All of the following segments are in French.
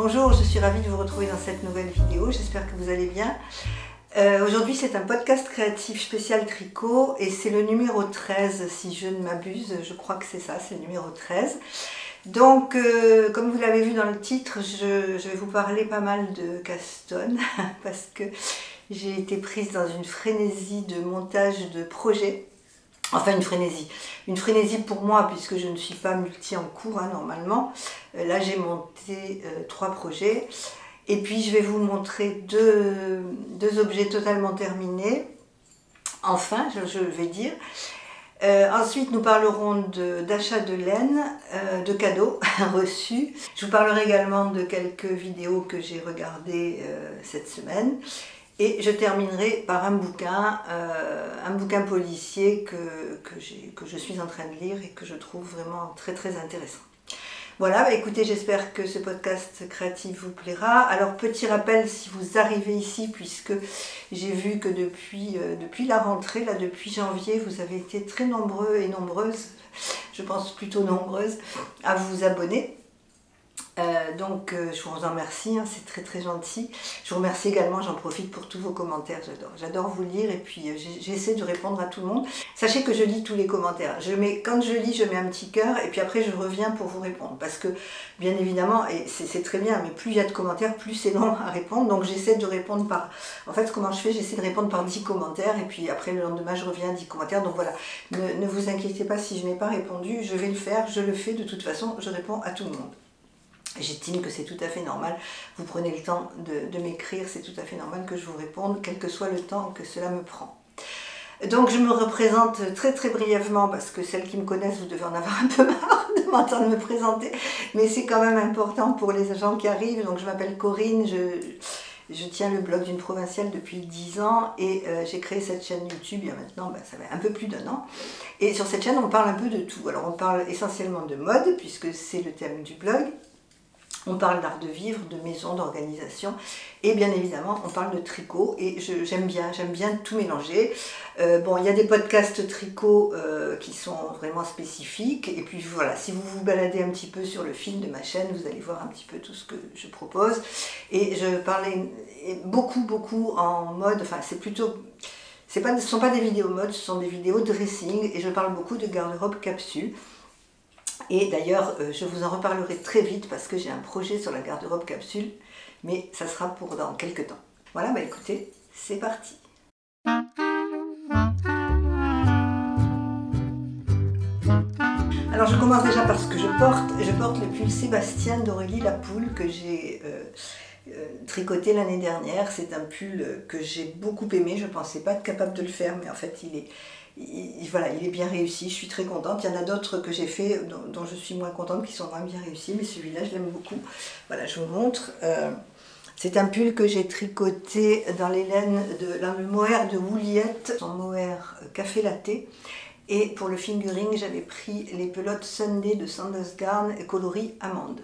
Bonjour, je suis ravie de vous retrouver dans cette nouvelle vidéo, j'espère que vous allez bien. Aujourd'hui c'est un podcast créatif spécial tricot et c'est le numéro 13 si je ne m'abuse, je crois que c'est ça, c'est le numéro 13. Donc comme vous l'avez vu dans le titre, je vais vous parler pas mal de Caston parce que j'ai été prise dans une frénésie de montage de projets. Enfin une frénésie pour moi puisque je ne suis pas multi en cours normalement. Là j'ai monté 3 projets et puis je vais vous montrer deux objets totalement terminés. Enfin je vais dire. Ensuite nous parlerons d'achat de laine, de cadeaux reçus. Je vous parlerai également de quelques vidéos que j'ai regardées cette semaine. Et je terminerai par un bouquin policier que je suis en train de lire et que je trouve vraiment très très intéressant. Voilà, écoutez, j'espère que ce podcast créatif vous plaira. Alors petit rappel si vous arrivez ici, puisque j'ai vu que depuis la rentrée, là depuis janvier, vous avez été très nombreux et nombreuses, je pense plutôt nombreuses, à vous abonner. Donc je vous en remercie, c'est très très gentil. Je vous remercie également, j'en profite pour tous vos commentaires, j'adore vous lire et puis j'essaie de répondre à tout le monde. Sachez que je lis tous les commentaires, quand je lis je mets un petit cœur et puis après je reviens pour vous répondre parce que bien évidemment, et c'est très bien, mais plus il y a de commentaires, plus c'est long à répondre, donc j'essaie de répondre par, en fait comment je fais, j'essaie de répondre par 10 commentaires et puis après le lendemain je reviens à 10 commentaires, donc voilà, ne vous inquiétez pas si je n'ai pas répondu, je vais le faire, je le fais de toute façon, je réponds à tout le monde. J'estime que c'est tout à fait normal, vous prenez le temps de m'écrire, c'est tout à fait normal que je vous réponde, quel que soit le temps que cela me prend. Donc je me représente très très brièvement, parce que celles qui me connaissent, vous devez en avoir un peu marre de m'entendre me présenter, mais c'est quand même important pour les gens qui arrivent. Donc je m'appelle Corinne, je tiens le blog d'une provinciale depuis 10 ans et j'ai créé cette chaîne YouTube il y a maintenant, ça fait un peu plus d'1 an. Et sur cette chaîne on parle un peu de tout, alors on parle essentiellement de mode, puisque c'est le thème du blog. On parle d'art de vivre, de maison, d'organisation et bien évidemment on parle de tricot et j'aime bien tout mélanger. Bon, il y a des podcasts tricot qui sont vraiment spécifiques et puis voilà, si vous vous baladez un petit peu sur le fil de ma chaîne, vous allez voir un petit peu tout ce que je propose. Et je parlais beaucoup en mode, enfin c'est plutôt... ce ne sont pas des vidéos mode, ce sont des vidéos dressing et je parle beaucoup de garde-robe capsule. Et d'ailleurs, je vous en reparlerai très vite parce que j'ai un projet sur la garde-robe capsule, mais ça sera pour dans quelques temps. Voilà, écoutez, c'est parti. Alors je commence déjà par ce que je porte le pull Sébastien d'Aurélie Lapoule que j'ai tricoté l'année dernière. C'est un pull que j'ai beaucoup aimé, je ne pensais pas être capable de le faire, mais en fait il est bien réussi, je suis très contente. Il y en a d'autres que j'ai fait dont je suis moins contente, qui sont moins bien réussis, mais celui-là je l'aime beaucoup. Voilà, je vous montre. C'est un pull que j'ai tricoté dans le mohair de Wouliette, son mohair café latte. Et pour le fingering, j'avais pris les pelotes Sunday de Sanders Garn et coloris amande.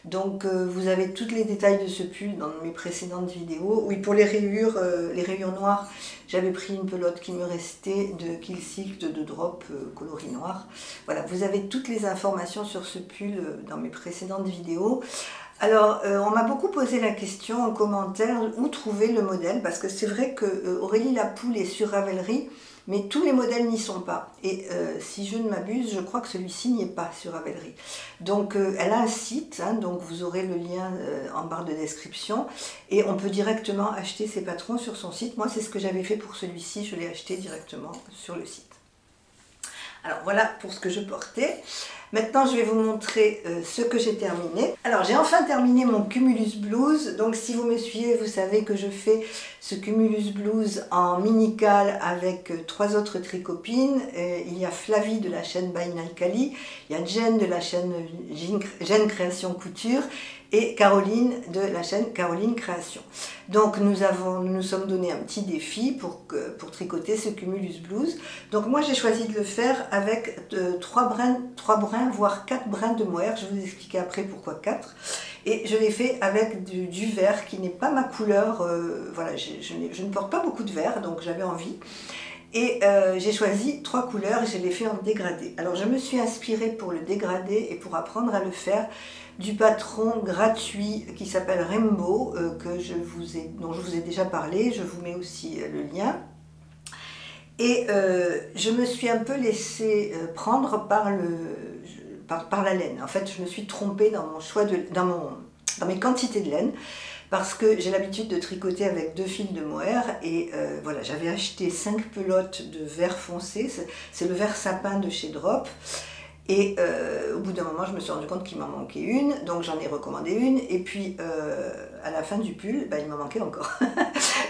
Donc vous avez tous les détails de ce pull dans mes précédentes vidéos. Oui, pour les rayures noires, j'avais pris une pelote qui me restait de Kill Silk de Drop coloris noir. Voilà, vous avez toutes les informations sur ce pull dans mes précédentes vidéos. Alors, on m'a beaucoup posé la question en commentaire où trouver le modèle, parce que c'est vrai que Aurélie Lapoule est sur Ravelry, mais tous les modèles n'y sont pas. Et si je ne m'abuse, je crois que celui-ci n'y est pas sur Ravelry. Donc elle a un site, donc vous aurez le lien en barre de description, et on peut directement acheter ses patrons sur son site. Moi, c'est ce que j'avais fait pour celui-ci, je l'ai acheté directement sur le site. Alors voilà pour ce que je portais. Maintenant je vais vous montrer ce que j'ai terminé. Alors j'ai enfin terminé mon Cumulus Blues. Donc si vous me suivez, vous savez que je fais ce Cumulus Blues en mini-cale avec 3 autres tricopines. Il y a Flavie de la chaîne By Naikali, il y a Jen de la chaîne Jen Création Couture et Caroline de la chaîne Caroline Création. Donc nous nous sommes donné un petit défi pour tricoter ce Cumulus Blues. Donc moi j'ai choisi de le faire avec 3 brins, voire 4 brins de mohair. Je vais vous expliquer après pourquoi 4. Et je l'ai fait avec du vert qui n'est pas ma couleur. Voilà, je ne porte pas beaucoup de vert, donc j'avais envie. Et j'ai choisi 3 couleurs et je les fait en dégradé. Alors je me suis inspirée pour le dégradé et pour apprendre à le faire du patron gratuit qui s'appelle Rainbow, dont je vous ai déjà parlé, je vous mets aussi le lien. Et je me suis un peu laissée prendre par la laine. En fait, je me suis trompée dans mon choix dans mes quantités de laine, parce que j'ai l'habitude de tricoter avec 2 fils de mohair et voilà, j'avais acheté 5 pelotes de vert foncé, c'est le vert sapin de chez Drop, et au bout d'un moment je me suis rendu compte qu'il m'en manquait une, donc j'en ai recommandé une, et puis à la fin du pull, il m'en manquait encore.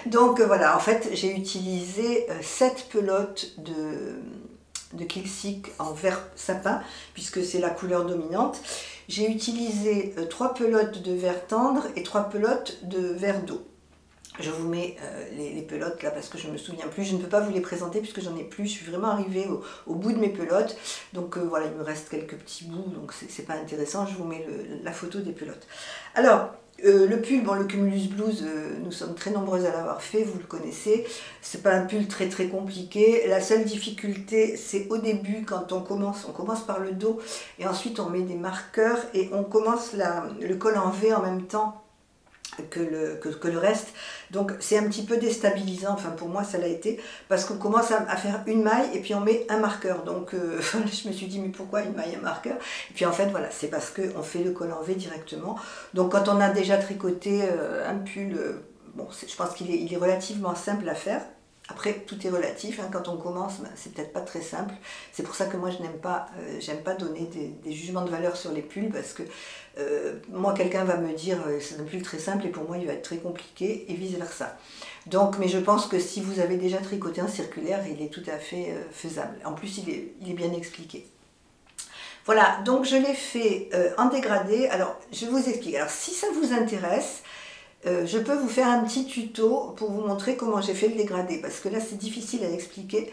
Donc voilà, en fait j'ai utilisé 7 pelotes de Kilsick en vert sapin, puisque c'est la couleur dominante. J'ai utilisé 3 pelotes de vert tendre et 3 pelotes de vert d'eau. Je vous mets les pelotes là parce que je ne me souviens plus. Je ne peux pas vous les présenter puisque j'en ai plus. Je suis vraiment arrivée au bout de mes pelotes. Donc voilà, il me reste quelques petits bouts, donc c'est pas intéressant. Je vous mets la photo des pelotes. Alors, le pull, bon, le Cumulus Blues, nous sommes très nombreuses à l'avoir fait, vous le connaissez. C'est pas un pull très compliqué. La seule difficulté, c'est au début, quand on commence par le dos et ensuite on met des marqueurs et on commence le col en V en même temps que le reste. Donc c'est un petit peu déstabilisant, enfin pour moi ça l'a été, parce qu'on commence à faire une maille et puis on met un marqueur. Donc je me suis dit mais pourquoi une maille, un marqueur? Et puis en fait voilà, c'est parce qu'on fait le col en V directement. Donc quand on a déjà tricoté un pull, bon, je pense qu'il est relativement simple à faire. Après, tout est relatif, hein. Quand on commence, c'est peut-être pas très simple. C'est pour ça que moi, j'aime pas donner des jugements de valeur sur les pulls, parce que moi, quelqu'un va me dire c'est un pull très simple et pour moi, il va être très compliqué, et vice-versa. Donc, mais je pense que si vous avez déjà tricoté un circulaire, il est tout à fait faisable. En plus, il est bien expliqué. Voilà, donc je l'ai fait en dégradé. Alors, je vous explique. Alors, si ça vous intéresse, je peux vous faire un petit tuto pour vous montrer comment j'ai fait le dégradé, parce que là c'est difficile à expliquer.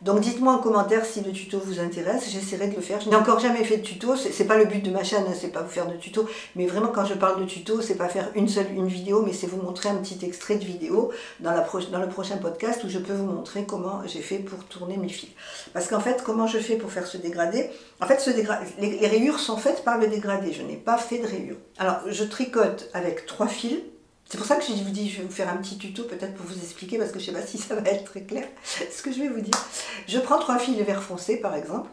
Donc dites-moi en commentaire si le tuto vous intéresse, j'essaierai de le faire. Je n'ai encore jamais fait de tuto, c'est pas le but de ma chaîne, hein, c'est pas vous faire de tuto, mais vraiment quand je parle de tuto, c'est pas faire une vidéo, mais c'est vous montrer un petit extrait de vidéo dans le prochain podcast où je peux vous montrer comment j'ai fait pour tourner mes fils. Parce qu'en fait, comment je fais pour faire ce dégradé? En fait, les rayures sont faites par le dégradé, je n'ai pas fait de rayures. Alors, je tricote avec 3 fils. C'est pour ça que je vous dis, je vais vous faire un petit tuto peut-être pour vous expliquer, parce que je ne sais pas si ça va être très clair ce que je vais vous dire. Je prends 3 fils vert foncé par exemple,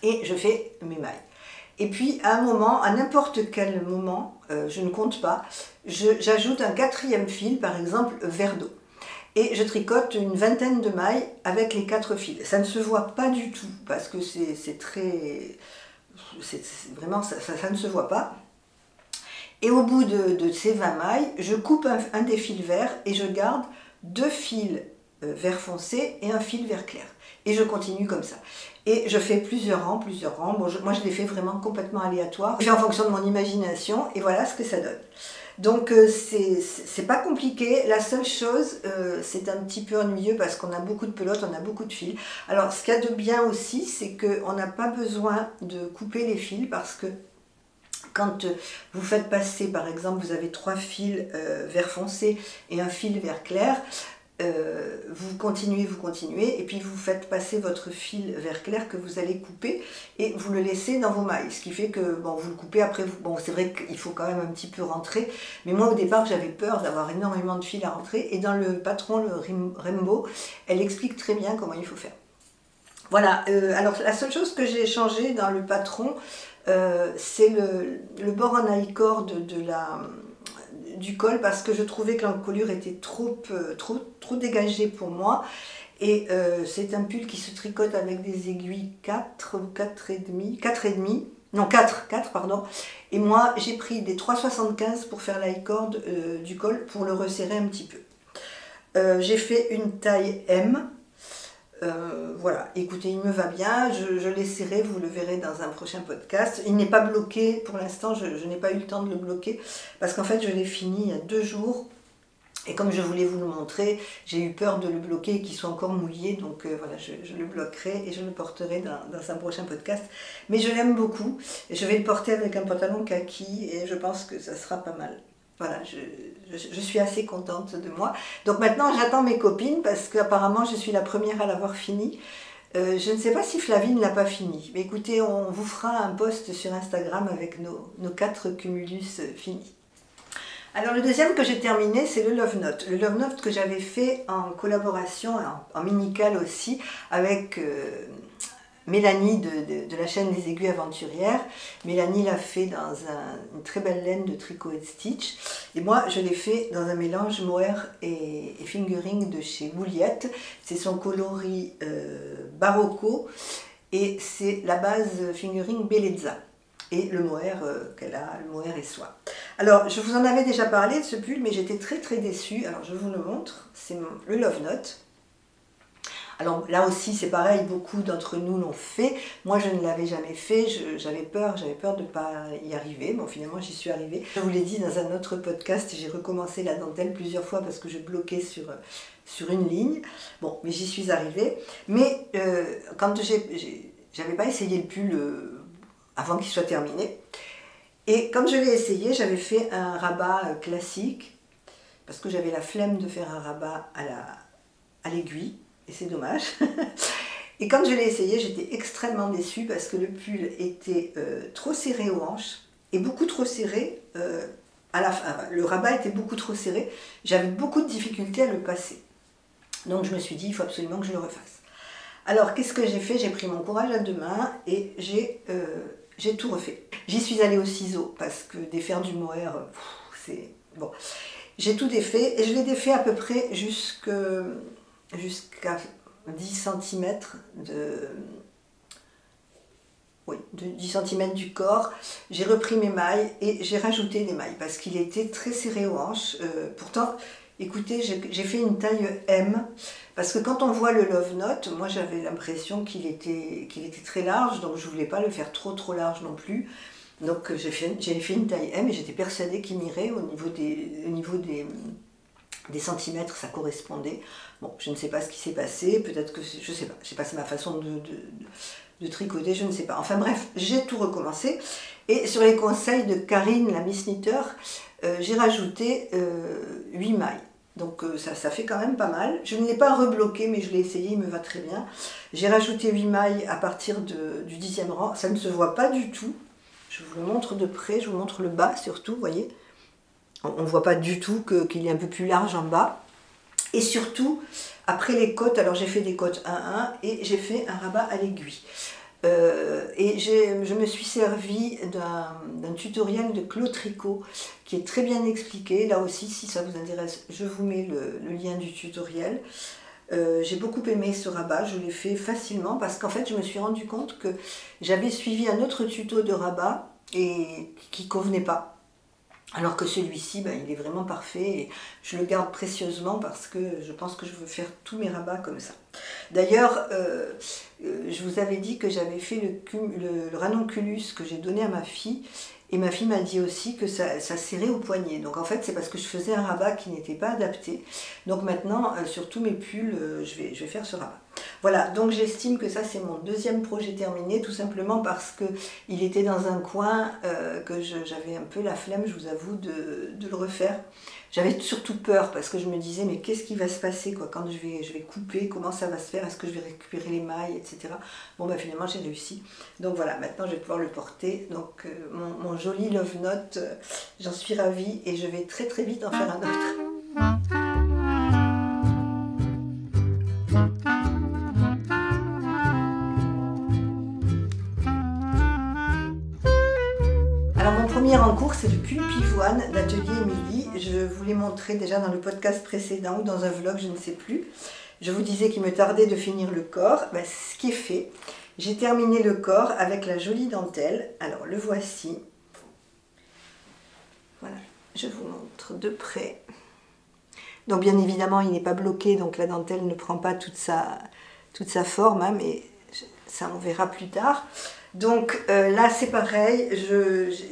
et je fais mes mailles. Et puis à un moment, à n'importe quel moment, je ne compte pas, j'ajoute un 4e fil, par exemple vert d'eau. Et je tricote une vingtaine de mailles avec les 4 fils. Ça ne se voit pas du tout, parce que vraiment, ça ne se voit pas. Et au bout de ces 20 mailles, je coupe un des fils verts et je garde 2 fils vert foncé et un fil vert clair. Et je continue comme ça. Et je fais plusieurs rangs. Bon, moi, je les fais vraiment complètement aléatoires. Je fais en fonction de mon imagination et voilà ce que ça donne. Donc, c'est pas compliqué. La seule chose, c'est un petit peu ennuyeux parce qu'on a beaucoup de pelotes, on a beaucoup de fils. Alors, ce qu'il y a de bien aussi, c'est qu'on n'a pas besoin de couper les fils parce que quand vous faites passer, par exemple, vous avez 3 fils vert foncé et un fil vert clair, vous continuez, et puis vous faites passer votre fil vert clair que vous allez couper et vous le laissez dans vos mailles. Ce qui fait que, bon, vous le coupez après, bon, c'est vrai qu'il faut quand même un petit peu rentrer, mais moi au départ j'avais peur d'avoir énormément de fils à rentrer, et dans le patron, le Rainbow, elle explique très bien comment il faut faire. Voilà, alors la seule chose que j'ai changé dans le patron, c'est le bord en I-cord du col, parce que je trouvais que l'encolure était trop dégagée pour moi. Et c'est un pull qui se tricote avec des aiguilles 4 ou 4,5, non 4 pardon. Et moi j'ai pris des 3,75 pour faire l'I-cord du col, pour le resserrer un petit peu. J'ai fait une taille M. Voilà, écoutez, il me va bien, je l'essaierai, vous le verrez dans un prochain podcast. Il n'est pas bloqué pour l'instant, je n'ai pas eu le temps de le bloquer, parce qu'en fait je l'ai fini il y a 2 jours, et comme je voulais vous le montrer, j'ai eu peur de le bloquer et qu'il soit encore mouillé, donc voilà, je le bloquerai et je le porterai dans un prochain podcast. Mais je l'aime beaucoup, et je vais le porter avec un pantalon kaki, et je pense que ça sera pas mal. Voilà, je suis assez contente de moi. Donc maintenant, j'attends mes copines parce qu'apparemment, je suis la première à l'avoir fini. Je ne sais pas si Flavie ne l'a pas fini. Mais écoutez, on vous fera un post sur Instagram avec nos 4 cumulus finis. Alors le deuxième que j'ai terminé, c'est le Love Note. Le Love Note que j'avais fait en collaboration, en minical aussi, avec Mélanie de la chaîne des Aiguilles Aventurières. Mélanie l'a fait dans une très belle laine de Tricot & Stitch. Et moi, je l'ai fait dans un mélange mohair et fingering de chez Mouliette. C'est son coloris Barocco et c'est la base fingering Bellezza. Et le mohair qu'elle a, le mohair et soie. Alors, je vous en avais déjà parlé de ce pull, mais j'étais très déçue. Alors, je vous le montre. C'est le Love Note. Alors là aussi, c'est pareil, beaucoup d'entre nous l'ont fait. Moi, je ne l'avais jamais fait. J'avais peur de ne pas y arriver. Bon, finalement, j'y suis arrivée. Je vous l'ai dit dans un autre podcast, j'ai recommencé la dentelle plusieurs fois parce que je bloquais sur une ligne. Bon, mais j'y suis arrivée. Mais quand j'avais pas essayé le pull avant qu'il soit terminé. Et quand je l'ai essayé, j'avais fait un rabat classique parce que j'avais la flemme de faire un rabat à l'aiguille. Et c'est dommage. Et quand je l'ai essayé, j'étais extrêmement déçue parce que le pull était trop serré aux hanches et beaucoup trop serré à la fin. Le rabat était beaucoup trop serré. J'avais beaucoup de difficultés à le passer. Donc je me suis dit, il faut absolument que je le refasse. Alors qu'est-ce que j'ai fait? J'ai pris mon courage à 2 mains et j'ai tout refait. J'y suis allée au ciseau parce que défaire du mohair, c'est... Bon. J'ai tout défait et je l'ai défait à peu près jusqu'à 10 cm de 10 cm du corps. J'ai repris mes mailles et j'ai rajouté des mailles parce qu'il était très serré aux hanches. Pourtant, écoutez, j'ai fait une taille M parce que quand on voit le Love Note, moi j'avais l'impression qu'il était très large, donc je ne voulais pas le faire trop large non plus. Donc j'ai fait une taille M et j'étais persuadée qu'il m'irait au niveau des centimètres, ça correspondait. Bon, je ne sais pas ce qui s'est passé, peut-être que, je sais pas, c'est ma façon de tricoter, je ne sais pas. Enfin bref, j'ai tout recommencé. Et sur les conseils de Karine, la Miss Knitter, j'ai rajouté 8 mailles. Donc ça fait quand même pas mal. Je ne l'ai pas rebloqué, mais je l'ai essayé, il me va très bien. J'ai rajouté 8 mailles à partir du 10e rang. Ça ne se voit pas du tout. Je vous le montre de près, je vous montre le bas surtout, vous voyez. On ne voit pas du tout qu'il est un peu plus large en bas. Et surtout, après les côtes, alors j'ai fait des côtes 1-1 et j'ai fait un rabat à l'aiguille. Et je me suis servi d'un tutoriel de Claude Tricot qui est très bien expliqué. Là aussi, si ça vous intéresse, je vous mets le lien du tutoriel. J'ai beaucoup aimé ce rabat, je l'ai fait facilement parce qu'en fait je me suis rendu compte que j'avais suivi un autre tuto de rabat et qui ne convenait pas. Alors que celui-ci, ben, il est vraiment parfait et je le garde précieusement parce que je pense que je veux faire tous mes rabats comme ça. D'ailleurs, je vous avais dit que j'avais fait le ranonculus que j'ai donné à ma fille et ma fille m'a dit aussi que ça serrait au poignet. Donc en fait, c'est parce que je faisais un rabat qui n'était pas adapté. Donc maintenant, sur tous mes pulls, je vais faire ce rabat. Voilà, donc j'estime que ça c'est mon deuxième projet terminé, tout simplement parce qu'il était dans un coin que j'avais un peu la flemme, je vous avoue, de le refaire. J'avais surtout peur parce que je me disais, mais qu'est-ce qui va se passer quoi, quand je vais couper, comment ça va se faire, est-ce que je vais récupérer les mailles, etc. Bon, bah finalement j'ai réussi. Donc voilà, maintenant je vais pouvoir le porter. Donc mon joli Love Note, j'en suis ravie et je vais très vite en faire un autre. En cours, c'est le pull pivoine d'Atelier Émilie. Je vous l'ai montré déjà dans le podcast précédent ou dans un vlog, je ne sais plus. Je vous disais qu'il me tardait de finir le corps. Ben, ce qui est fait, j'ai terminé le corps avec la jolie dentelle. Alors le voici. Voilà, je vous montre de près. Donc bien évidemment, il n'est pas bloqué, donc la dentelle ne prend pas toute sa forme, hein, mais ça on verra plus tard. Donc là c'est pareil,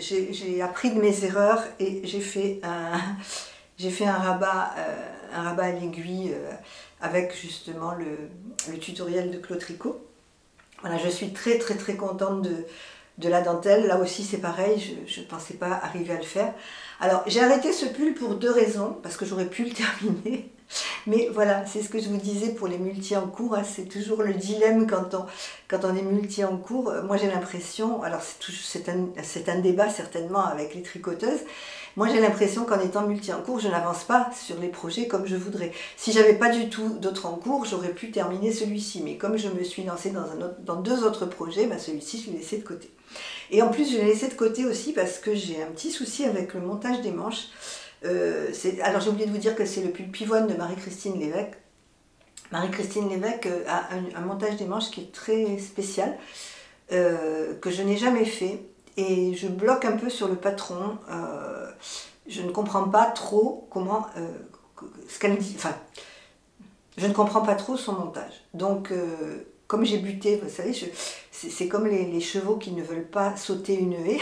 j'ai appris de mes erreurs et j'ai fait un rabat à l'aiguille avec justement le tutoriel de Claude Tricot. Voilà, je suis très contente de la dentelle. Là aussi c'est pareil, je ne pensais pas arriver à le faire. Alors j'ai arrêté ce pull pour 2 raisons, parce que j'aurais pu le terminer. Mais voilà, c'est ce que je vous disais pour les multis en cours, hein, c'est toujours le dilemme quand on est multi en cours. Moi j'ai l'impression, alors c'est un débat certainement avec les tricoteuses, moi j'ai l'impression qu'en étant multi en cours, je n'avance pas sur les projets comme je voudrais. Si j'avais pas du tout d'autres en cours, j'aurais pu terminer celui-ci, mais comme je me suis lancée dans 2 autres projets, bah celui-ci je l'ai laissé de côté. Et en plus je l'ai laissé de côté aussi parce que j'ai un petit souci avec le montage des manches. Alors j'ai oublié de vous dire que c'est le pull pivoine de Marie-Christine Lévesque. Marie-Christine Lévesque a un montage des manches qui est très spécial, que je n'ai jamais fait, et je bloque un peu sur le patron. Je ne comprends pas trop comment, ce qu'elle dit, enfin, je ne comprends pas trop son montage. Donc, comme j'ai buté, vous savez, c'est comme les chevaux qui ne veulent pas sauter une haie.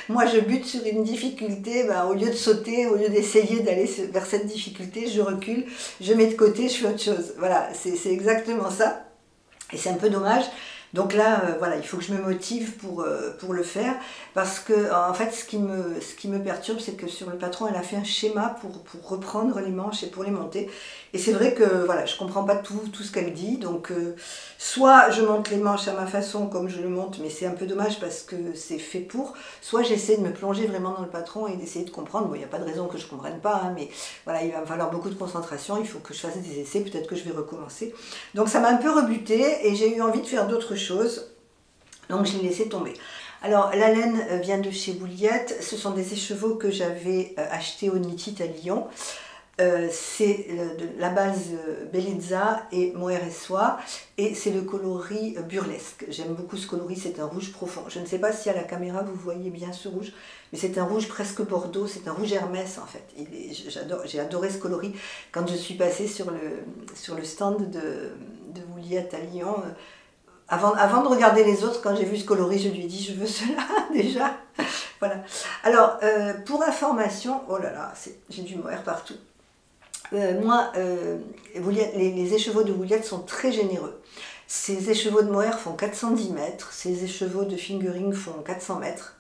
Moi, je bute sur une difficulté, ben, au lieu de sauter, au lieu d'essayer d'aller vers cette difficulté, je recule, je mets de côté, je fais autre chose. Voilà, c'est exactement ça. Et c'est un peu dommage. Donc là, voilà, il faut que je me motive pour le faire, parce que en fait, ce qui me perturbe, c'est que sur le patron, elle a fait un schéma pour reprendre les manches et pour les monter. Et c'est vrai que voilà, je comprends pas tout ce qu'elle dit, donc soit je monte les manches à ma façon comme je le monte, mais c'est un peu dommage parce que c'est fait pour, soit j'essaie de me plonger vraiment dans le patron et d'essayer de comprendre. Bon, il n'y a pas de raison que je ne comprenne pas, hein, mais voilà, il va me falloir beaucoup de concentration, il faut que je fasse des essais, peut-être que je vais recommencer. Donc ça m'a un peu rebuté et j'ai eu envie de faire d'autres choses, donc je l'ai laissé tomber. Alors la laine vient de chez Wouliette, ce sont des écheveaux que j'avais achetés au Knit It à Lyon. C'est la base Bellezza et Mohair et Soie, et c'est le coloris burlesque. J'aime beaucoup ce coloris, c'est un rouge profond. Je ne sais pas si à la caméra vous voyez bien ce rouge, mais c'est un rouge presque bordeaux, c'est un rouge Hermès en fait. J'ai adoré ce coloris quand je suis passée sur le stand de Wouliette à Lyon. Avant de regarder les autres, quand j'ai vu ce coloris, je lui ai dit je veux cela déjà. Voilà. Alors, pour information, oh là là, j'ai du mohair partout. Moi, les écheveaux de Wouliette sont très généreux. Ces écheveaux de mohair font 410 mètres, ces écheveaux de fingering font 400 mètres.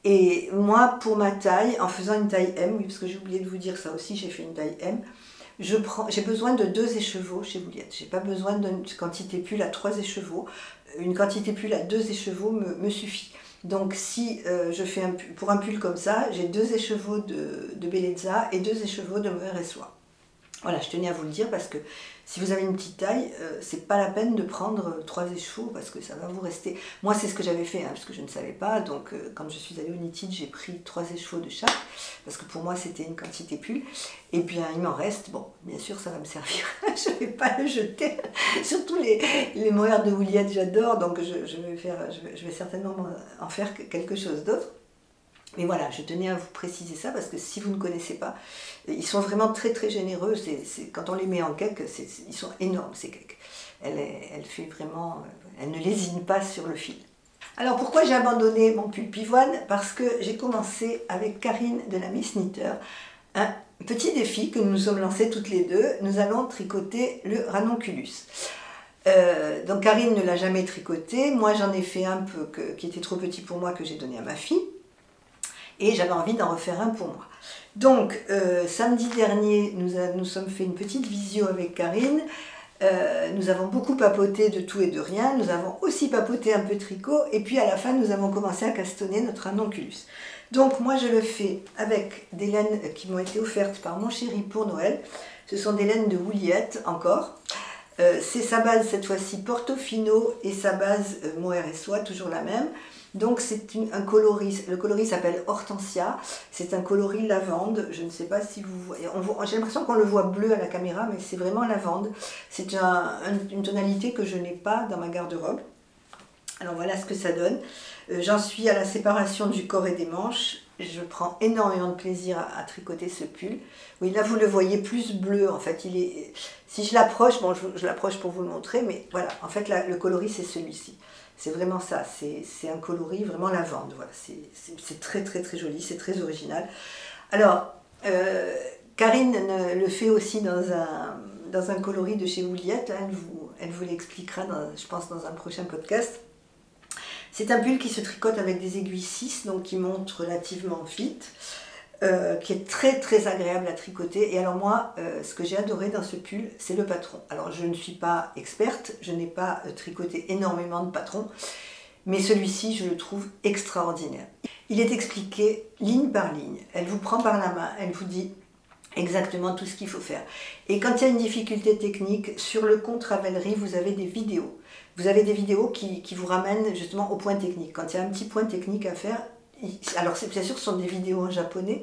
Et moi, pour ma taille, en faisant une taille M, oui, parce que j'ai oublié de vous dire ça aussi, j'ai fait une taille M, j'ai besoin de 2 écheveaux chez Wouliette. J'ai pas besoin d'une quantité pull à 3 écheveaux. Une quantité pull à 2 écheveaux me suffit. Donc si je fais pour un pull comme ça, j'ai 2 écheveaux de Bellezza et 2 écheveaux de Mohair et Soie. Voilà, je tenais à vous le dire parce que si vous avez une petite taille, c'est pas la peine de prendre 3 écheveaux parce que ça va vous rester. Moi, c'est ce que j'avais fait, hein, parce que je ne savais pas. Donc, quand je suis allée au Knit It, j'ai pris 3 écheveaux de chaque parce que pour moi, c'était une quantité pull. Et bien, il m'en reste. Bon, bien sûr, ça va me servir. Je ne vais pas le jeter. Surtout les mohair de Wouliette, j'adore. Donc, je vais certainement en faire quelque chose d'autre. Mais voilà, je tenais à vous préciser ça parce que si vous ne connaissez pas, ils sont vraiment très très généreux. Quand on les met en cake, ils sont énormes ces cakes. Elle fait vraiment, elle ne lésine pas sur le fil. Alors pourquoi j'ai abandonné mon pull pivoine? Parce que j'ai commencé avec Karine de la Miss Knitter un petit défi que nous nous sommes lancés toutes les deux. Nous allons tricoter le ranonculus. Donc Karine ne l'a jamais tricoté. Moi j'en ai fait un peu qui était trop petit pour moi, que j'ai donné à ma fille. Et j'avais envie d'en refaire un pour moi. Donc, samedi dernier, nous sommes fait une petite visio avec Karine. Nous avons beaucoup papoté de tout et de rien. Nous avons aussi papoté un peu tricot. Et puis, à la fin, nous avons commencé à castonner notre ranonculus. Donc, moi, je le fais avec des laines qui m'ont été offertes par mon chéri pour Noël. Ce sont des laines de Wouliette, encore. C'est sa base, cette fois-ci, Portofino, et sa base Mohair et Soie, toujours la même. Donc c'est un coloris, le coloris s'appelle Hortensia, c'est un coloris lavande, je ne sais pas si vous voyez, j'ai l'impression qu'on le voit bleu à la caméra, mais c'est vraiment lavande. C'est une tonalité que je n'ai pas dans ma garde-robe. Alors voilà ce que ça donne. J'en suis à la séparation du corps et des manches. Je prends énormément de plaisir à tricoter ce pull. Oui, là vous le voyez plus bleu en fait. Si je l'approche, bon je l'approche pour vous le montrer, mais voilà, en fait là, le coloris c'est celui-ci. C'est vraiment ça, c'est un coloris vraiment lavande. Voilà, c'est très très très joli, c'est très original. Alors, Karine le fait aussi dans un coloris de chez Wouliette. Elle vous l'expliquera, je pense, dans un prochain podcast. C'est un pull qui se tricote avec des aiguilles 6, donc qui monte relativement vite, qui est très très agréable à tricoter. Et alors moi, ce que j'ai adoré dans ce pull, c'est le patron. Alors je ne suis pas experte, je n'ai pas tricoté énormément de patrons, mais celui-ci, je le trouve extraordinaire. Il est expliqué ligne par ligne. Elle vous prend par la main, elle vous dit exactement tout ce qu'il faut faire. Et quand il y a une difficulté technique, sur le compte Ravelry, vous avez des vidéos. Vous avez des vidéos qui vous ramènent justement au point technique. Quand il y a un petit point technique à faire, alors bien sûr ce sont des vidéos en japonais,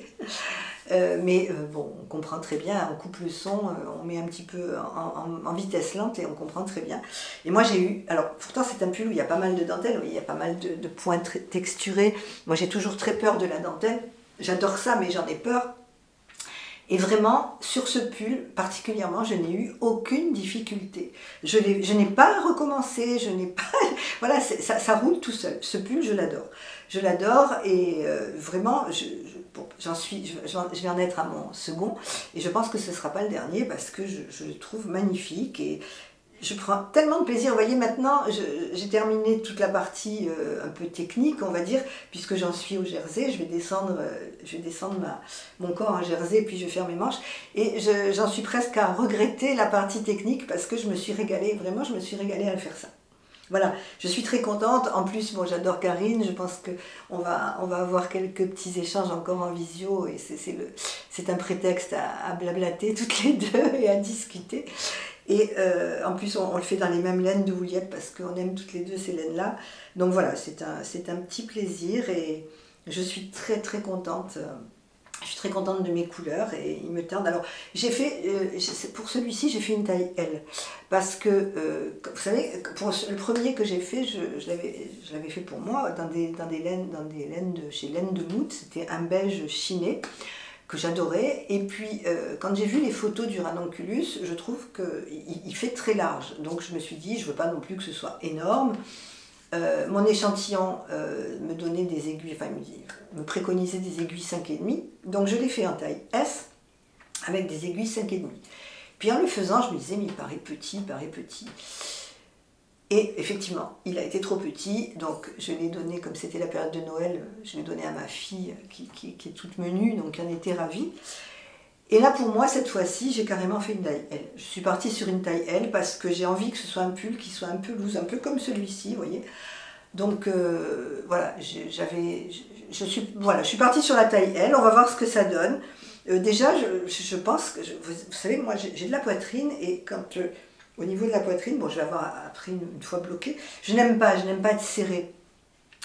mais bon, on comprend très bien, on coupe le son, on met un petit peu en vitesse lente et on comprend très bien. Et moi j'ai eu, alors pourtant c'est un pull où il y a pas mal de dentelle, il y a pas mal de points texturés. Moi j'ai toujours très peur de la dentelle, j'adore ça mais j'en ai peur. Et vraiment, sur ce pull, particulièrement, je n'ai eu aucune difficulté. Je n'ai pas recommencé, je n'ai pas... Voilà, ça roule tout seul. Ce pull, je l'adore. Je l'adore et vraiment, bon, je vais en être à mon second. Et je pense que ce ne sera pas le dernier parce que je le trouve magnifique. Et je prends tellement de plaisir. Vous voyez, maintenant, j'ai terminé toute la partie un peu technique, on va dire, puisque j'en suis au jersey. Je vais descendre mon corps en jersey, puis je vais faire mes manches. Et j'en suis presque à regretter la partie technique parce que je me suis régalée, vraiment, je me suis régalée à faire ça. Voilà, je suis très contente. En plus, bon, j'adore Karine. Je pense qu'on va avoir quelques petits échanges encore en visio. Et c'est un prétexte à blablater toutes les deux et à discuter. Et en plus, on le fait dans les mêmes laines de Wouliette parce qu'on aime toutes les deux ces laines-là. Donc voilà, c'est un petit plaisir et je suis très très contente. Je suis très contente de mes couleurs et ils me tendent. Alors, j'ai fait, pour celui-ci, j'ai fait une taille L. Parce que, vous savez, pour le premier que j'ai fait, je l'avais fait pour moi dans des laines de chez Laine de Mout. C'était un beige chiné que j'adorais. Et puis, quand j'ai vu les photos du ranonculus, je trouve qu'il fait très large. Donc, je me suis dit, je ne veux pas non plus que ce soit énorme. Mon échantillon me donnait des aiguilles, enfin, me préconisait des aiguilles 5,5. Donc, je l'ai fait en taille S avec des aiguilles 5,5. Puis, en le faisant, je me disais, mais il paraît petit, il paraît petit. Et effectivement, il a été trop petit, donc je l'ai donné, comme c'était la période de Noël, je l'ai donné à ma fille qui est toute menue, donc elle était ravie. Et là pour moi, cette fois-ci, j'ai carrément fait une taille L. Je suis partie sur une taille L parce que j'ai envie que ce soit un pull qui soit un peu loose, un peu comme celui-ci, vous voyez. Donc voilà, je suis partie sur la taille L, on va voir ce que ça donne. Déjà, je pense que, vous savez, moi j'ai de la poitrine et quand... au niveau de la poitrine, bon, je vais avoir après une fois bloqué. Je n'aime pas être serrée.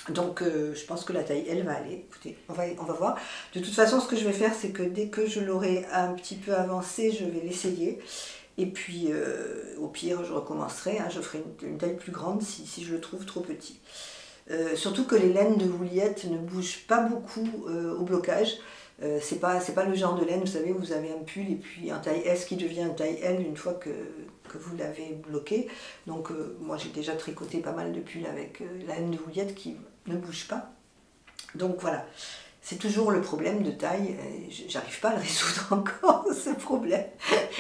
Donc, je pense que la taille, elle va aller. Écoutez, on va voir. De toute façon, ce que je vais faire, c'est que dès que je l'aurai un petit peu avancé, je vais l'essayer. Et puis, au pire, je recommencerai. Hein, je ferai une taille plus grande si je le trouve trop petit. Surtout que les laines de Wouliette ne bougent pas beaucoup au blocage. C'est pas le genre de laine, vous savez, où vous avez un pull et puis un taille S qui devient un taille L une fois que vous l'avez bloqué. Donc moi j'ai déjà tricoté pas mal de pulls avec la laine de Wouliette qui ne bouge pas. Donc voilà, c'est toujours le problème de taille, j'arrive pas à le résoudre encore ce problème.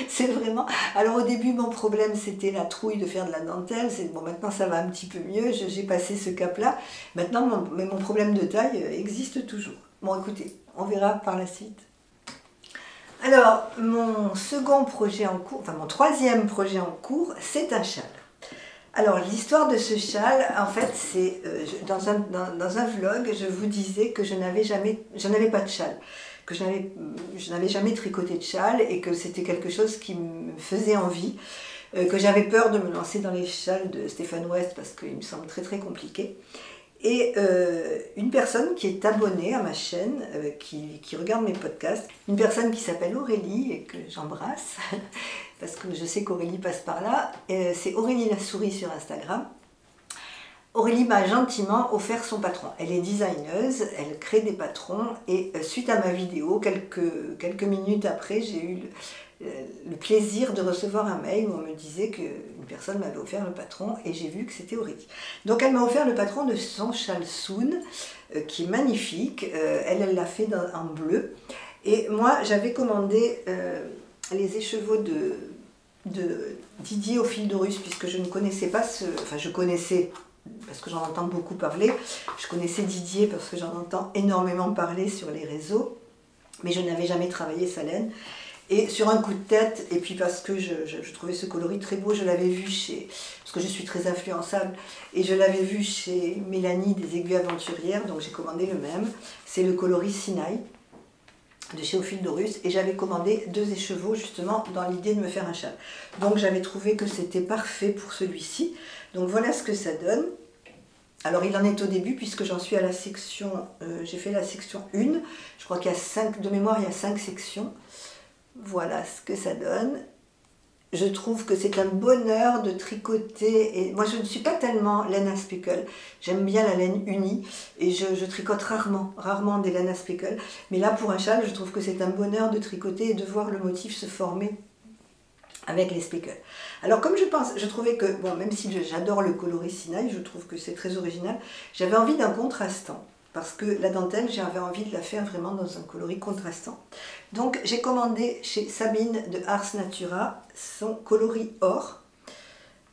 C'est vraiment... Alors au début mon problème c'était la trouille de faire de la dentelle, bon maintenant ça va un petit peu mieux, j'ai passé ce cap là. Maintenant mon problème de taille existe toujours. Bon écoutez, on verra par la suite. Alors, mon second projet en cours, enfin mon troisième projet en cours, c'est un châle. Alors, l'histoire de ce châle, en fait, c'est dans un vlog, je vous disais que je n'avais pas de châle, que je n'avais jamais tricoté de châle et que c'était quelque chose qui me faisait envie, que j'avais peur de me lancer dans les châles de Stéphane West parce qu'il me semble très très compliqué. Et une personne qui est abonnée à ma chaîne, qui regarde mes podcasts, une personne qui s'appelle Aurélie et que j'embrasse, parce que je sais qu'Aurélie passe par là, c'est Aurélie la souris sur Instagram. Aurélie m'a gentiment offert son patron. Elle est designeuse, elle crée des patrons et suite à ma vidéo, quelques minutes après, j'ai eu le plaisir de recevoir un mail où on me disait qu'une personne m'avait offert le patron et j'ai vu que c'était Aurélie. Donc elle m'a offert le patron de son châle Soon, qui est magnifique. Elle l'a fait en bleu. Et moi j'avais commandé les écheveaux de Didier au fil de Russe, puisque je ne connaissais pas enfin je connaissais parce que j'en entends beaucoup parler. Je connaissais Didier parce que j'en entends énormément parler sur les réseaux, mais je n'avais jamais travaillé sa laine. Et sur un coup de tête, et puis parce que je trouvais ce coloris très beau, je l'avais vu parce que je suis très influençable, et je l'avais vu chez Mélanie des Aiguilles Aventurières, donc j'ai commandé le même. C'est le coloris Sinaï de chez Au Fil d'Horus, et j'avais commandé 2 écheveaux justement dans l'idée de me faire un châle. Donc j'avais trouvé que c'était parfait pour celui-ci. Donc voilà ce que ça donne. Alors il en est au début puisque j'en suis à la section, j'ai fait la section 1, je crois qu'il y a 5, de mémoire il y a 5 sections. Voilà ce que ça donne. Je trouve que c'est un bonheur de tricoter. Et moi, je ne suis pas tellement laine à speckle. J'aime bien la laine unie. Et je tricote rarement des laines à speckle. Mais là, pour un châle, je trouve que c'est un bonheur de tricoter et de voir le motif se former avec les speckles. Alors, comme je trouvais que, bon, même si j'adore le coloris Sinaï, je trouve que c'est très original, j'avais envie d'un contrastant. Parce que la dentelle, j'avais envie de la faire vraiment dans un coloris contrastant. Donc j'ai commandé chez Sabine de Ars Natura son coloris or,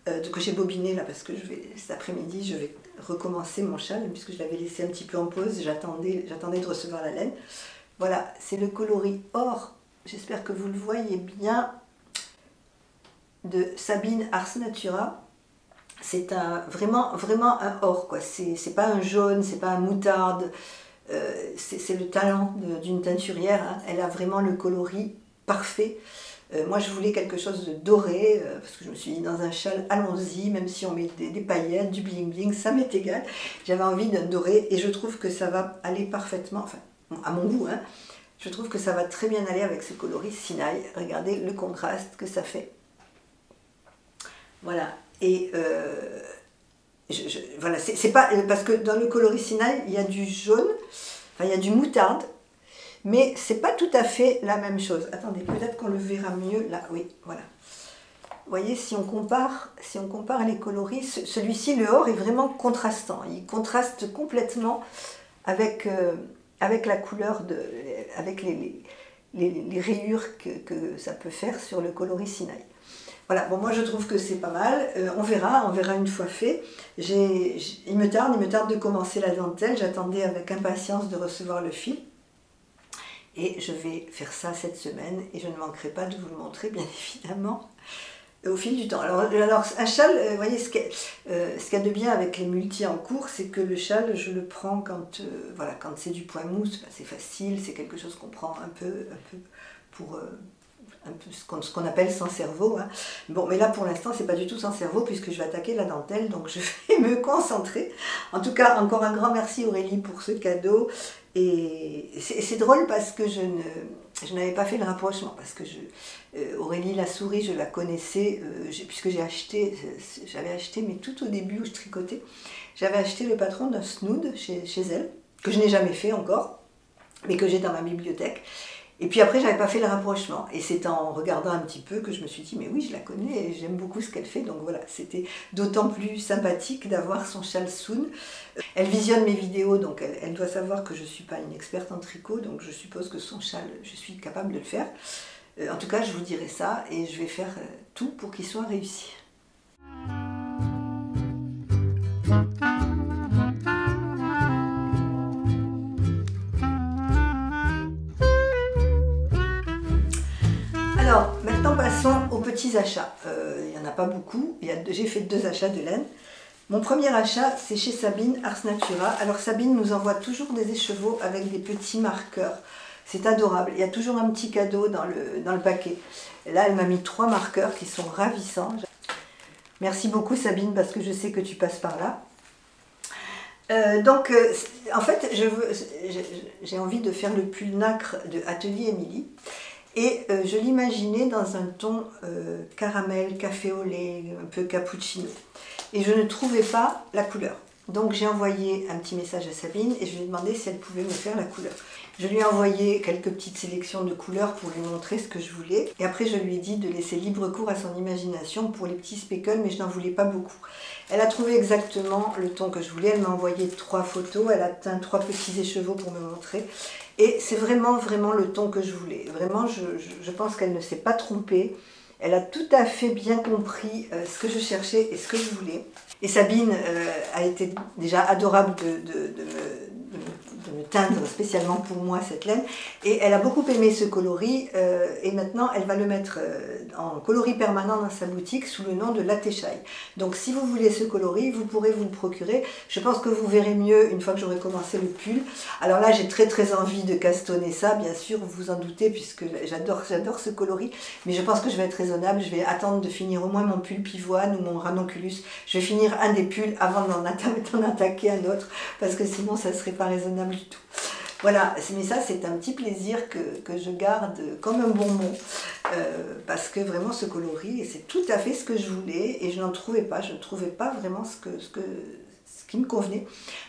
que j'ai bobiné là parce que cet après-midi je vais recommencer mon châle, puisque je l'avais laissé un petit peu en pause, j'attendais de recevoir la laine. Voilà, c'est le coloris or, j'espère que vous le voyez bien, de Sabine Ars Natura. C'est vraiment un or, quoi. C'est pas un jaune, c'est pas un moutarde, c'est le talent d'une teinturière, hein. Elle a vraiment le coloris parfait. Moi je voulais quelque chose de doré, parce que je me suis dit dans un châle, allons-y, même si on met des paillettes, du bling bling, ça m'est égal. J'avais envie d'un doré et je trouve que ça va aller parfaitement, enfin à mon goût, hein. Je trouve que ça va très bien aller avec ce coloris Sinaï. Regardez le contraste que ça fait. Voilà. Et voilà, c'est pas parce que dans le coloris Sinaï, il y a du jaune, enfin il y a du moutarde, mais c'est pas tout à fait la même chose. Attendez, peut-être qu'on le verra mieux là. Oui, voilà. Vous voyez, si on compare les coloris, celui-ci, le or, est vraiment contrastant. Il contraste complètement avec la couleur avec les rayures que ça peut faire sur le coloris Sinaï. Voilà, bon, moi je trouve que c'est pas mal, on verra une fois fait. Il me tarde de commencer la dentelle, j'attendais avec impatience de recevoir le fil. Et je vais faire ça cette semaine et je ne manquerai pas de vous le montrer, bien évidemment, au fil du temps. Alors un châle, vous voyez, ce qu'il y a de bien avec les multis en cours, c'est que le châle, je le prends quand c'est du point mousse, c'est facile, c'est quelque chose qu'on prend un peu pour... un peu ce qu'on appelle sans cerveau, hein. Bon, mais là pour l'instant c'est pas du tout sans cerveau puisque je vais attaquer la dentelle, donc je vais me concentrer. En tout cas, encore un grand merci Aurélie pour ce cadeau. Et c'est drôle parce que je n'avais pas fait le rapprochement, parce que Aurélie la souris, je la connaissais, puisque j'avais acheté, mais tout au début où je tricotais, j'avais acheté le patron d'un snood chez elle, que je n'ai jamais fait encore, mais que j'ai dans ma bibliothèque. Et puis après, j'avais pas fait le rapprochement. Et c'est en regardant un petit peu que je me suis dit, mais oui, je la connais et j'aime beaucoup ce qu'elle fait. Donc voilà, c'était d'autant plus sympathique d'avoir son châle Soon. Elle visionne mes vidéos, donc elle doit savoir que je ne suis pas une experte en tricot. Donc je suppose que son châle, je suis capable de le faire. En tout cas, je vous dirai ça et je vais faire tout pour qu'il soit réussi. Alors, maintenant passons aux petits achats. Il n'y en a pas beaucoup, j'ai fait 2 achats de laine. Mon premier achat, c'est chez Sabine, Ars Natura. Alors Sabine nous envoie toujours des écheveaux avec des petits marqueurs. C'est adorable, il y a toujours un petit cadeau dans le paquet. Et là, elle m'a mis 3 marqueurs qui sont ravissants. Merci beaucoup Sabine, parce que je sais que tu passes par là. En fait, j'ai envie de faire le pull nacre de Atelier Émilie. Et je l'imaginais dans un ton caramel, café au lait, un peu cappuccino. Et je ne trouvais pas la couleur. Donc j'ai envoyé un petit message à Sabine et je lui ai demandé si elle pouvait me faire la couleur. Je lui ai envoyé quelques petites sélections de couleurs pour lui montrer ce que je voulais. Et après je lui ai dit de laisser libre cours à son imagination pour les petits speckles, mais je n'en voulais pas beaucoup. Elle a trouvé exactement le ton que je voulais. Elle m'a envoyé 3 photos. Elle a teint 3 petits écheveaux pour me montrer. Et c'est vraiment le ton que je voulais. Vraiment, je pense qu'elle ne s'est pas trompée. Elle a tout à fait bien compris ce que je cherchais et ce que je voulais. Et Sabine a été déjà adorable de me teindre spécialement pour moi cette laine. Et elle a beaucoup aimé ce coloris et maintenant elle va le mettre en coloris permanent dans sa boutique sous le nom de Latéchaille. Donc si vous voulez ce coloris, vous pourrez vous le procurer. Je pense que vous verrez mieux une fois que j'aurai commencé le pull. Alors là j'ai très envie de castonner ça, bien sûr, vous vous en doutez, puisque j'adore ce coloris. Mais je pense que je vais être raisonnable, je vais attendre de finir au moins mon pull pivoine ou mon ranunculus. Je vais finir un des pulls avant d'en attaquer un autre, parce que sinon ça ne serait pas raisonnable du tout. Voilà, mais ça c'est un petit plaisir que je garde comme un bonbon, parce que vraiment ce coloris, c'est tout à fait ce que je voulais et je n'en trouvais pas, je ne trouvais pas vraiment ce qui me convenait.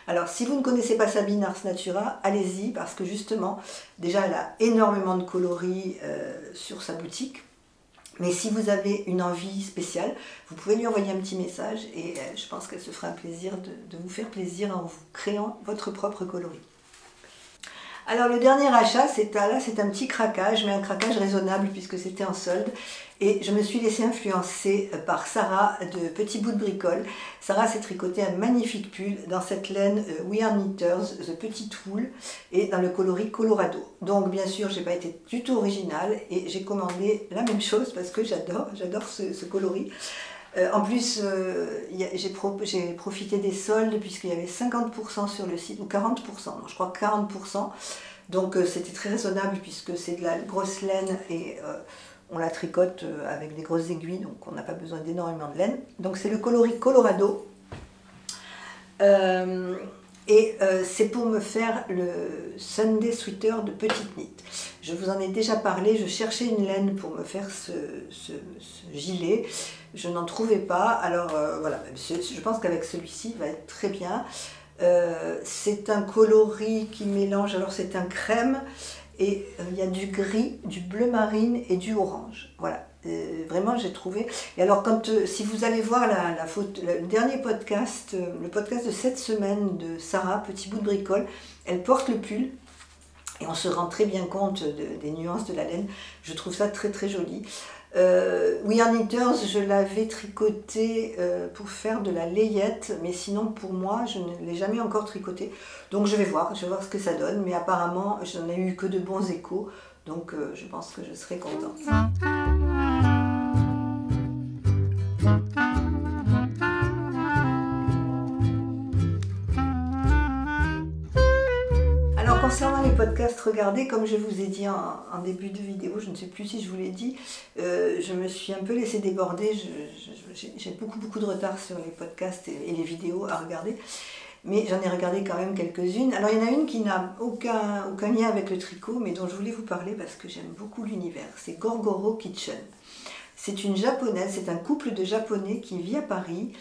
Alors si vous ne connaissez pas Sabine Ars Natura, allez-y, parce que justement, déjà elle a énormément de coloris sur sa boutique. Mais si vous avez une envie spéciale, vous pouvez lui envoyer un petit message et je pense qu'elle se fera un plaisir de vous faire plaisir en vous créant votre propre coloris. Alors le dernier achat, c'est un petit craquage, mais un craquage raisonnable puisque c'était en solde. Et je me suis laissée influencer par Sarah de Petit Bout de Bricole. Sarah s'est tricoté un magnifique pull dans cette laine We Are Knitters, The Petit Wool, et dans le coloris Colorado. Donc bien sûr, je n'ai pas été du tout originale et j'ai commandé la même chose parce que j'adore ce coloris. En plus, j'ai profité des soldes puisqu'il y avait 50% sur le site, ou 40%, non, je crois 40%. Donc c'était très raisonnable puisque c'est de la grosse laine et on la tricote avec des grosses aiguilles, donc on n'a pas besoin d'énormément de laine. Donc c'est le coloris Colorado. C'est pour me faire le Sunday Sweater de Petite Knit. Je vous en ai déjà parlé, je cherchais une laine pour me faire ce gilet. Je n'en trouvais pas, alors voilà, je pense qu'avec celui-ci, il va être très bien. C'est un coloris qui mélange, alors c'est un crème, et il y a du gris, du bleu marine et du orange. Voilà, vraiment j'ai trouvé. Et alors si vous allez voir le dernier podcast, le podcast de cette semaine de Sarah, Petit Bout de Bricole, elle porte le pull. Et on se rend très bien compte des nuances de la laine. Je trouve ça très joli. We Are Knitters, je l'avais tricoté pour faire de la layette, mais sinon pour moi, je ne l'ai jamais encore tricoté. Donc je vais voir ce que ça donne, mais apparemment, je n'en ai eu que de bons échos, donc je pense que je serai contente. Concernant les podcasts regardés, comme je vous ai dit en début de vidéo, je ne sais plus si je vous l'ai dit, je me suis un peu laissée déborder, j'ai beaucoup de retard sur les podcasts et les vidéos à regarder, mais j'en ai regardé quand même quelques-unes. Alors il y en a une qui n'a aucun lien avec le tricot, mais dont je voulais vous parler parce que j'aime beaucoup l'univers, c'est Gorgoro Kitchen. C'est une japonaise, c'est un couple de japonais qui vit à Paris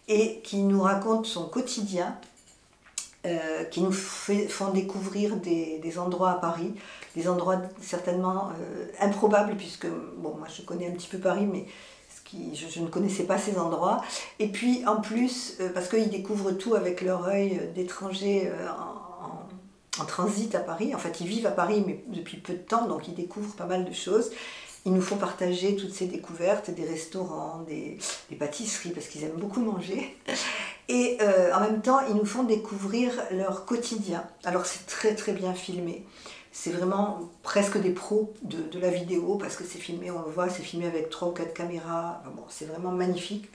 et qui nous raconte son quotidien. Qui nous font découvrir des endroits à Paris, des endroits certainement improbables, puisque, bon, moi je connais un petit peu Paris, mais je ne connaissais pas ces endroits. Et puis en plus, parce qu'ils découvrent tout avec leur œil d'étrangers en transit à Paris, en fait ils vivent à Paris, mais depuis peu de temps, donc ils découvrent pas mal de choses. Ils nous font partager toutes ces découvertes, des restaurants, des pâtisseries, parce qu'ils aiment beaucoup manger. Et en même temps, ils nous font découvrir leur quotidien. Alors c'est très bien filmé. C'est vraiment presque des pros de la vidéo, parce que c'est filmé, on le voit, c'est filmé avec 3 ou 4 caméras. Bon, c'est vraiment magnifique.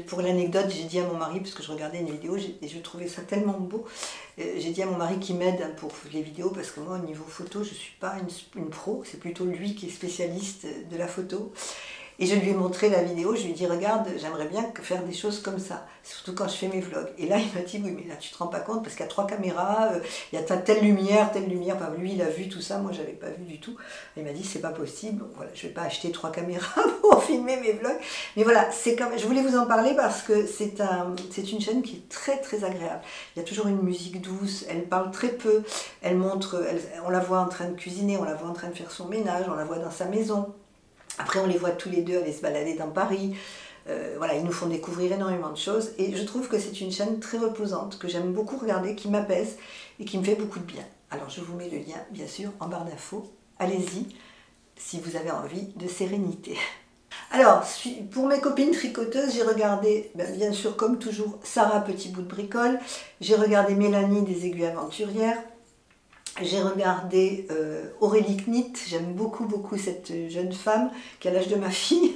Pour l'anecdote, j'ai dit à mon mari, parce que je regardais une vidéo et je trouvais ça tellement beau, j'ai dit à mon mari qui m'aide pour les vidéos, parce que moi au niveau photo je ne suis pas une pro, c'est plutôt lui qui est spécialiste de la photo. Et je lui ai montré la vidéo, je lui ai dit regarde, j'aimerais bien faire des choses comme ça, surtout quand je fais mes vlogs. Et là il m'a dit oui mais là tu te rends pas compte parce qu'il y a 3 caméras, il y a telle lumière, enfin, lui il a vu tout ça, moi j'avais pas vu du tout. Il m'a dit c'est pas possible, donc voilà, je vais pas acheter 3 caméras pour filmer mes vlogs. Mais voilà, je voulais vous en parler parce que c'est une chaîne qui est très agréable. Il y a toujours une musique douce, elle parle très peu, on la voit en train de cuisiner, on la voit en train de faire son ménage, on la voit dans sa maison. Après, on les voit tous les deux aller se balader dans Paris. Voilà, ils nous font découvrir énormément de choses. Et je trouve que c'est une chaîne très reposante, que j'aime beaucoup regarder, qui m'apaise et qui me fait beaucoup de bien. Alors, je vous mets le lien, bien sûr, en barre d'infos. Allez-y, si vous avez envie de sérénité. Alors, pour mes copines tricoteuses, j'ai regardé, bien sûr, comme toujours, Sarah Petit Bout de Bricole. J'ai regardé Mélanie des Aiguilles Aventurières. J'ai regardé Aurélie Knit. J'aime beaucoup cette jeune femme qui a l'âge de ma fille.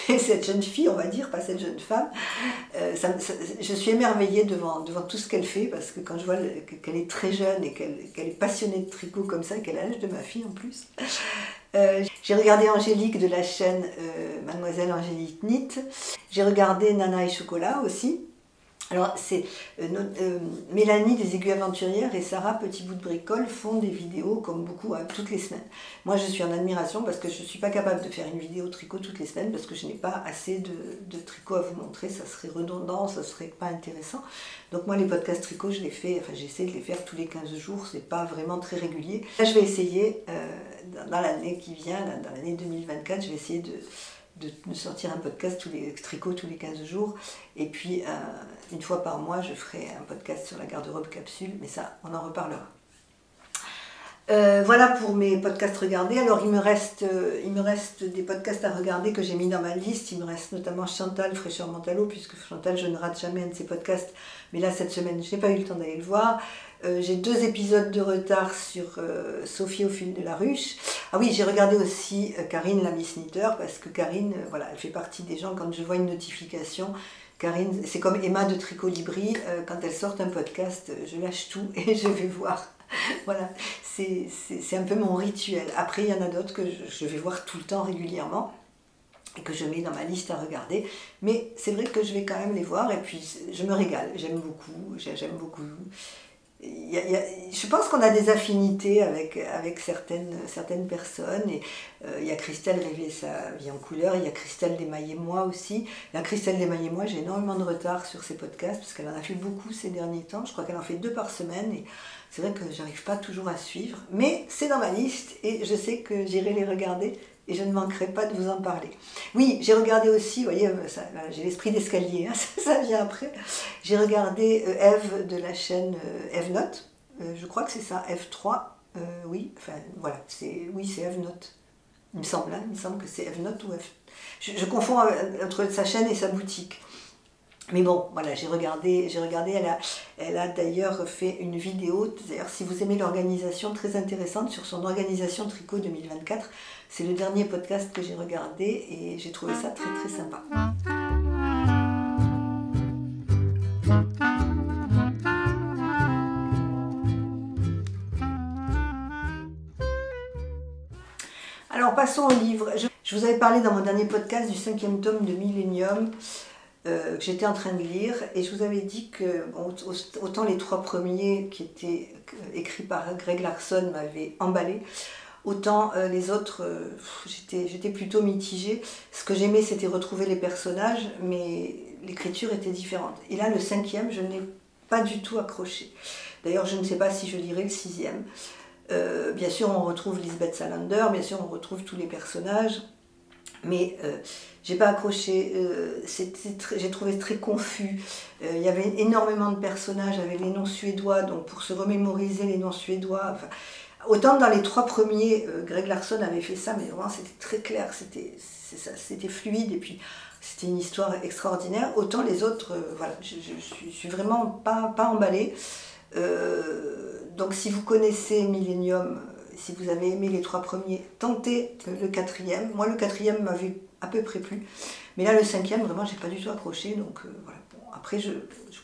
Et cette jeune fille, on va dire, pas cette jeune femme. Je suis émerveillée devant tout ce qu'elle fait, parce que quand je vois qu'elle est très jeune et qu'elle est passionnée de tricot comme ça, qu'elle a l'âge de ma fille en plus. J'ai regardé Angélique de la chaîne Mademoiselle Angélique Knit. J'ai regardé Nana et Chocolat aussi. Alors, c'est Mélanie des Aiguilles Aventurières et Sarah Petit Bout de Bricole font des vidéos comme beaucoup toutes les semaines. Moi, je suis en admiration parce que je ne suis pas capable de faire une vidéo tricot toutes les semaines parce que je n'ai pas assez de tricot à vous montrer. Ça serait redondant, ça serait pas intéressant. Donc moi, les podcasts tricot, je les fais, enfin j'essaie de les faire tous les 15 jours. C'est pas vraiment très régulier. Là, je vais essayer, dans l'année qui vient, dans l'année 2024, je vais essayer de me sortir un podcast tricot tous les 15 jours, et puis une fois par mois je ferai un podcast sur la garde-robe capsule, mais ça on en reparlera. Voilà pour mes podcasts regardés. Alors il me reste des podcasts à regarder que j'ai mis dans ma liste. Il me reste notamment Chantal Fraîcheur Mentalo, puisque Chantal, je ne rate jamais un de ses podcasts, mais là cette semaine je n'ai pas eu le temps d'aller le voir. J'ai 2 épisodes de retard sur Sophie au fil de la ruche. Ah oui, j'ai regardé aussi Karine la Miss Knitter, parce que Karine, voilà, elle fait partie des gens, quand je vois une notification, Karine, c'est comme Emma de Tricot Libri, quand elle sort un podcast, je lâche tout et je vais voir. Voilà, c'est un peu mon rituel. Après, il y en a d'autres que je vais voir tout le temps régulièrement et que je mets dans ma liste à regarder. Mais c'est vrai que je vais quand même les voir et puis je me régale. J'aime beaucoup. Je pense qu'on a des affinités avec certaines personnes. Et il y a Christelle Rêver sa vie en couleur, il y a Christelle Desmaillet-moi aussi. La Christelle Desmaillet-moi, j'ai énormément de retard sur ses podcasts parce qu'elle en a fait beaucoup ces derniers temps. Je crois qu'elle en fait 2 par semaine et c'est vrai que j'arrive pas toujours à suivre. Mais c'est dans ma liste et je sais que j'irai les regarder et je ne manquerai pas de vous en parler. Oui, j'ai regardé aussi, vous voyez, j'ai l'esprit d'escalier, hein, ça vient après. J'ai regardé Eve de la chaîne Eve Note, je crois que c'est ça, F3, oui, enfin voilà, c'est Eve Note, il me semble que c'est Eve Note ou F. Je confonds entre sa chaîne et sa boutique. Mais bon, voilà, j'ai regardé, elle a d'ailleurs fait une vidéo, d'ailleurs si vous aimez l'organisation, très intéressante sur son organisation tricot 2024, c'est le dernier podcast que j'ai regardé et j'ai trouvé ça très très sympa. Alors passons au livre. Je vous avais parlé dans mon dernier podcast du 5e tome de Millennium, que j'étais en train de lire, et je vous avais dit que autant les 3 premiers qui étaient écrits par Greg Larson m'avaient emballé, autant les autres, j'étais plutôt mitigée. Ce que j'aimais, c'était retrouver les personnages, mais l'écriture était différente. Et là, le 5e, je n'ai pas du tout accroché. D'ailleurs, je ne sais pas si je lirai le 6e. Bien sûr, on retrouve Lisbeth Salander, bien sûr, on retrouve tous les personnages, mais j'ai pas accroché, j'ai trouvé très confus. Il y avait énormément de personnages avec les noms suédois, donc pour se remémoriser les noms suédois, enfin, autant dans les 3 premiers, Greg Larson avait fait ça, mais vraiment c'était très clair, c'était fluide, et puis c'était une histoire extraordinaire, autant les autres, voilà, je suis vraiment pas emballée. Donc si vous connaissez Millennium, si vous avez aimé les 3 premiers, tentez le 4e. Moi le 4e m'avait à peu près plu, mais là le 5e vraiment j'ai pas du tout accroché, donc voilà. Bon, après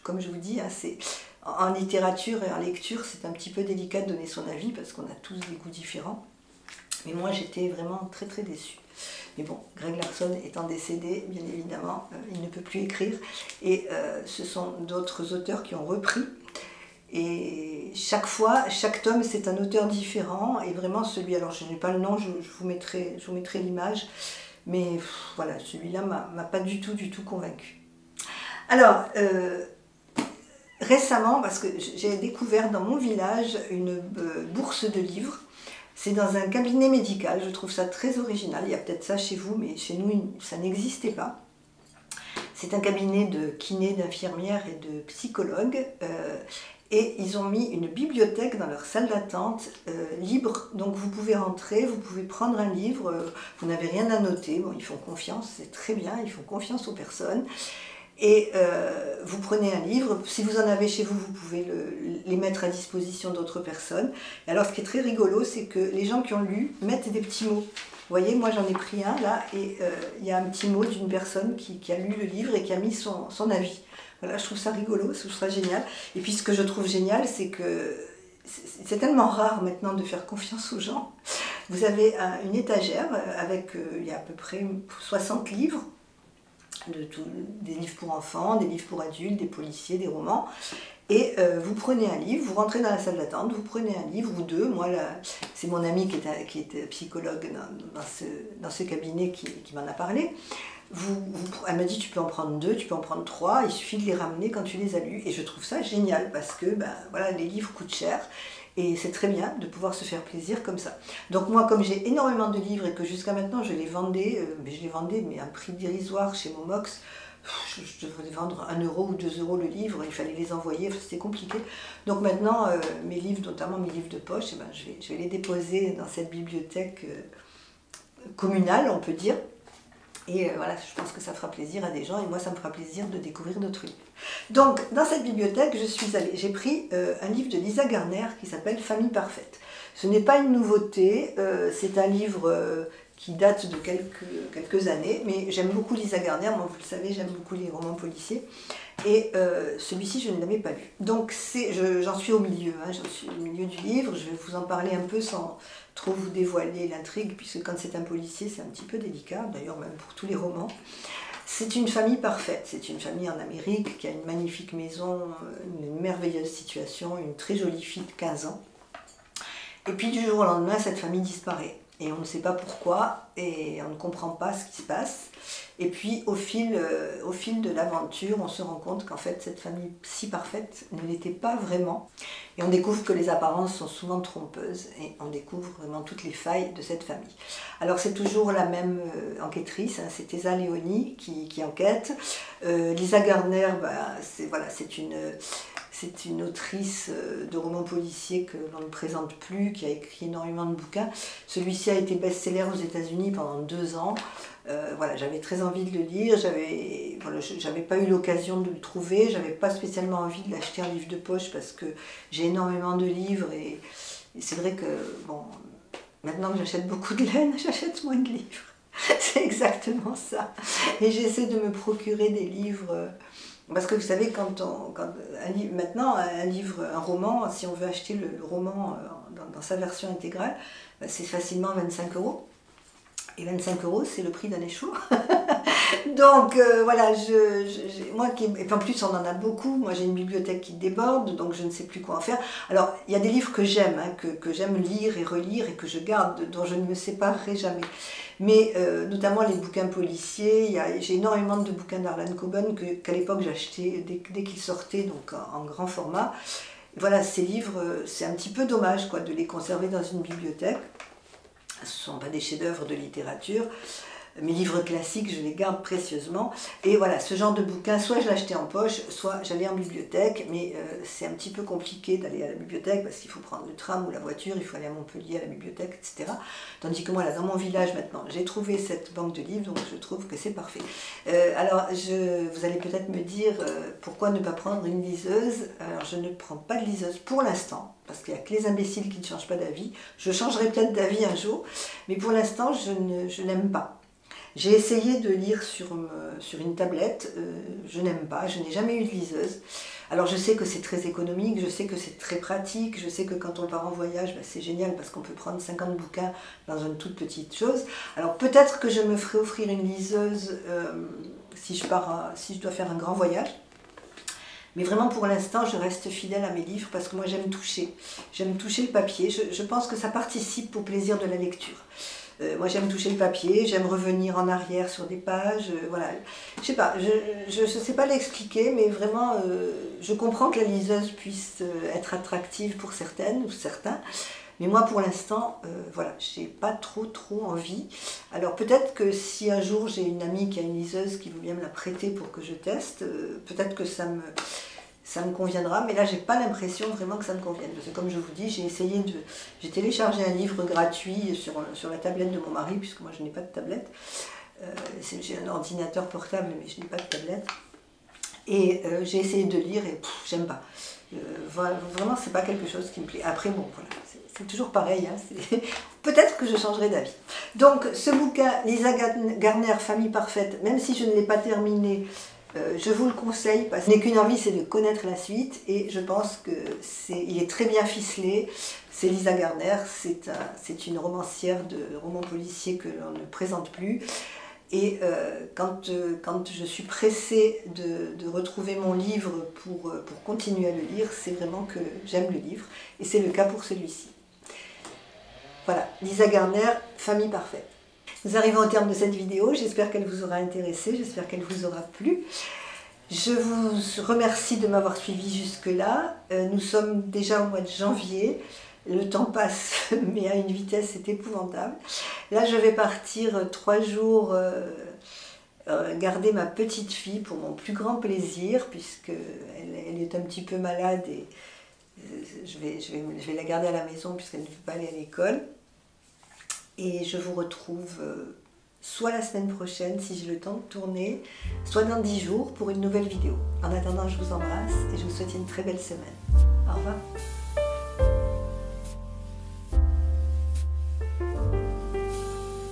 comme je vous dis, hein, en littérature et en lecture c'est un petit peu délicat de donner son avis parce qu'on a tous des goûts différents, mais moi j'étais vraiment très très déçue. Mais bon, Greg Larson étant décédé, bien évidemment, il ne peut plus écrire, et ce sont d'autres auteurs qui ont repris. Et chaque tome, c'est un auteur différent, et vraiment celui, alors je n'ai pas le nom, je vous mettrai l'image, mais voilà, celui-là m'a pas du tout convaincu. Alors, récemment, parce que j'ai découvert dans mon village une bourse de livres, c'est dans un cabinet médical, je trouve ça très original, il y a peut-être ça chez vous, mais chez nous, ça n'existait pas. C'est un cabinet de kinés, d'infirmières et de psychologues. Et ils ont mis une bibliothèque dans leur salle d'attente libre. Donc vous pouvez rentrer, vous pouvez prendre un livre, vous n'avez rien à noter. Bon, ils font confiance, c'est très bien, ils font confiance aux personnes. Et vous prenez un livre, si vous en avez chez vous, vous pouvez les mettre à disposition d'autres personnes. Et alors ce qui est très rigolo, c'est que les gens qui ont lu mettent des petits mots. Vous voyez, moi j'en ai pris un là, et il y a un petit mot d'une personne qui a lu le livre et qui a mis son avis. Voilà, je trouve ça rigolo, je trouve ça génial. Et puis ce que je trouve génial, c'est que c'est tellement rare maintenant de faire confiance aux gens. Vous avez une étagère avec, il y a à peu près 60 livres, des livres pour enfants, des livres pour adultes, des policiers, des romans. Et vous prenez un livre, vous rentrez dans la salle d'attente, vous prenez un livre ou deux. Moi, c'est mon amie qui était psychologue dans ce cabinet qui m'en a parlé. Elle m'a dit tu peux en prendre 2, tu peux en prendre 3, il suffit de les ramener quand tu les as lus. Et je trouve ça génial parce que voilà, les livres coûtent cher et c'est très bien de pouvoir se faire plaisir comme ça. Donc moi, comme j'ai énormément de livres et que jusqu'à maintenant je les vendais, mais à un prix dérisoire chez Momox, je devrais vendre 1 euro ou 2 euros le livre, il fallait les envoyer, c'était compliqué. Donc maintenant, mes livres, notamment mes livres de poche, je vais les déposer dans cette bibliothèque communale, on peut dire. Et voilà, je pense que ça fera plaisir à des gens et moi ça me fera plaisir de découvrir d'autres livres. Donc dans cette bibliothèque, j'ai pris un livre de Lisa Garner qui s'appelle Famille parfaite. Ce n'est pas une nouveauté, c'est un livre qui date de quelques années, mais j'aime beaucoup Lisa Garner, moi vous le savez, j'aime beaucoup les romans policiers. Et celui-ci, je ne l'avais pas lu. Donc j'en suis au milieu, j'en suis au milieu du livre, je vais vous en parler un peu sans trop vous dévoiler l'intrigue, puisque quand c'est un policier, c'est un petit peu délicat, d'ailleurs même pour tous les romans. C'est une famille parfaite, c'est une famille en Amérique qui a une magnifique maison, une merveilleuse situation, une très jolie fille de 15 ans. Et puis du jour au lendemain, cette famille disparaît. Et on ne sait pas pourquoi, et on ne comprend pas ce qui se passe. Et puis au fil de l'aventure, on se rend compte qu'en fait cette famille si parfaite ne l'était pas vraiment. Et on découvre que les apparences sont souvent trompeuses, et on découvre vraiment toutes les failles de cette famille. Alors c'est toujours la même enquêtrice, c'est Tessa Leoni qui enquête. Lisa Garner, c'est une autrice de romans policiers que l'on ne présente plus, qui a écrit énormément de bouquins. Celui-ci a été best-seller aux États-Unis pendant 2 ans. Voilà, j'avais très envie de le lire, j'avais pas eu l'occasion de le trouver, j'avais pas spécialement envie de l'acheter en livre de poche parce que j'ai énormément de livres et c'est vrai que, bon, maintenant que j'achète beaucoup de laine, j'achète moins de livres. C'est exactement ça. Et j'essaie de me procurer des livres. Parce que vous savez, maintenant, un roman, si on veut acheter le roman dans sa version intégrale, c'est facilement 25 euros. Et 25 euros, c'est le prix d'un échour. Donc voilà, et puis en plus on en a beaucoup, moi j'ai une bibliothèque qui déborde, donc je ne sais plus quoi en faire. Alors il y a des livres que j'aime, que j'aime lire et relire et que je garde, dont je ne me séparerai jamais. Mais notamment les bouquins policiers, j'ai énormément de bouquins d'Harlan Coben qu'à l'époque j'achetais dès qu'ils sortaient, donc en grand format. Voilà, ces livres, c'est un petit peu dommage quoi, de les conserver dans une bibliothèque. Ce ne sont pas des chefs-d'œuvre de littérature. Mes livres classiques, je les garde précieusement. Et voilà, ce genre de bouquin, soit je l'achetais en poche, soit j'allais en bibliothèque. Mais c'est un petit peu compliqué d'aller à la bibliothèque parce qu'il faut prendre le tram ou la voiture, il faut aller à Montpellier à la bibliothèque, etc. Tandis que moi, là, dans mon village maintenant, j'ai trouvé cette banque de livres, donc je trouve que c'est parfait. Alors, vous allez peut-être me dire pourquoi ne pas prendre une liseuse. Alors, je ne prends pas de liseuse pour l'instant, parce qu'il n'y a que les imbéciles qui ne changent pas d'avis. Je changerai peut-être d'avis un jour, mais pour l'instant, je n'aime pas. J'ai essayé de lire sur une tablette, je n'aime pas, je n'ai jamais eu de liseuse. Alors je sais que c'est très économique, je sais que c'est très pratique, je sais que quand on part en voyage, c'est génial parce qu'on peut prendre 50 bouquins dans une toute petite chose. Alors peut-être que je me ferai offrir une liseuse si je dois faire un grand voyage. Mais vraiment pour l'instant, je reste fidèle à mes livres parce que moi j'aime toucher le papier. Je pense que ça participe au plaisir de la lecture. Moi j'aime toucher le papier, j'aime revenir en arrière sur des pages, voilà. Je sais pas, je sais pas l'expliquer, mais vraiment je comprends que la liseuse puisse être attractive pour certaines ou certains, mais moi pour l'instant, voilà, j'ai pas trop envie. Alors peut-être que si un jour j'ai une amie qui a une liseuse qui veut bien me la prêter pour que je teste, peut-être que ça ça me conviendra, mais là j'ai pas l'impression vraiment que ça me convienne, parce que comme je vous dis, j'ai téléchargé un livre gratuit sur la tablette de mon mari, puisque moi je n'ai pas de tablette, j'ai un ordinateur portable mais je n'ai pas de tablette, et j'ai essayé de lire et j'aime pas, vraiment c'est pas quelque chose qui me plaît. Après bon voilà, c'est toujours pareil, hein, peut-être que je changerai d'avis. Donc ce bouquin, Lisa Garner, Famille parfaite, même si je ne l'ai pas terminé, je vous le conseille parce que je n'ai qu'une envie, c'est de connaître la suite, et je pense qu'il est très bien ficelé. C'est Lisa Garner, c'est une romancière de romans policiers que l'on ne présente plus. Et quand je suis pressée de retrouver mon livre pour continuer à le lire, c'est vraiment que j'aime le livre, et c'est le cas pour celui-ci. Voilà, Lisa Garner, Famille parfaite. Nous arrivons au terme de cette vidéo, j'espère qu'elle vous aura intéressé, j'espère qu'elle vous aura plu. Je vous remercie de m'avoir suivi jusque-là. Nous sommes déjà au mois de janvier, le temps passe mais à une vitesse c'est épouvantable. Là je vais partir 3 jours garder ma petite fille pour mon plus grand plaisir, puisqu'elle est un petit peu malade et je vais la garder à la maison puisqu'elle ne peut pas aller à l'école. Et je vous retrouve soit la semaine prochaine si j'ai le temps de tourner, soit dans 10 jours pour une nouvelle vidéo. En attendant, je vous embrasse et je vous souhaite une très belle semaine. Au revoir.